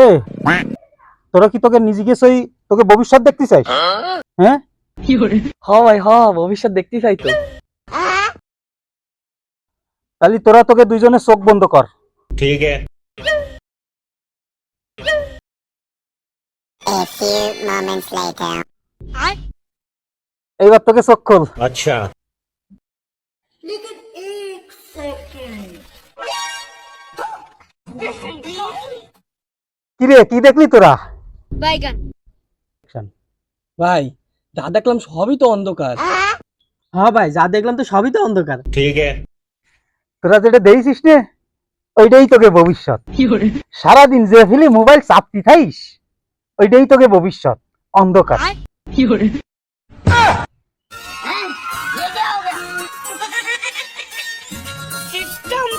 এ তোরা কি তোকে নিজেকে সই তোকে ভবিষ্যৎ দেখতে চাই? হ্যাঁ হ ভাই হ, ভবিষ্যৎ দেখতে চাই তো। তাহলে তোরা তোকে দুইজনে চোখ বন্ধ কর। ठीक है। A few moments later. এইবার তোকে চোখ খোল। अच्छा। কিরে কি দেখলি তোরা? ভাই যা দেখলাম সবই তো অন্ধকার। হ্যাঁ ভাই যা দেখলাম তো সবই তো অন্ধকার। ठीक है। তোরা যেটা দেখছিস নে ওইটাই তোকে ভবিষ্যৎ। সারাদিন যে ফিলি মোবাইল চাপতি থাইস ওইটাই তোকে ভবিষ্যৎ, অন্ধকার। It's done,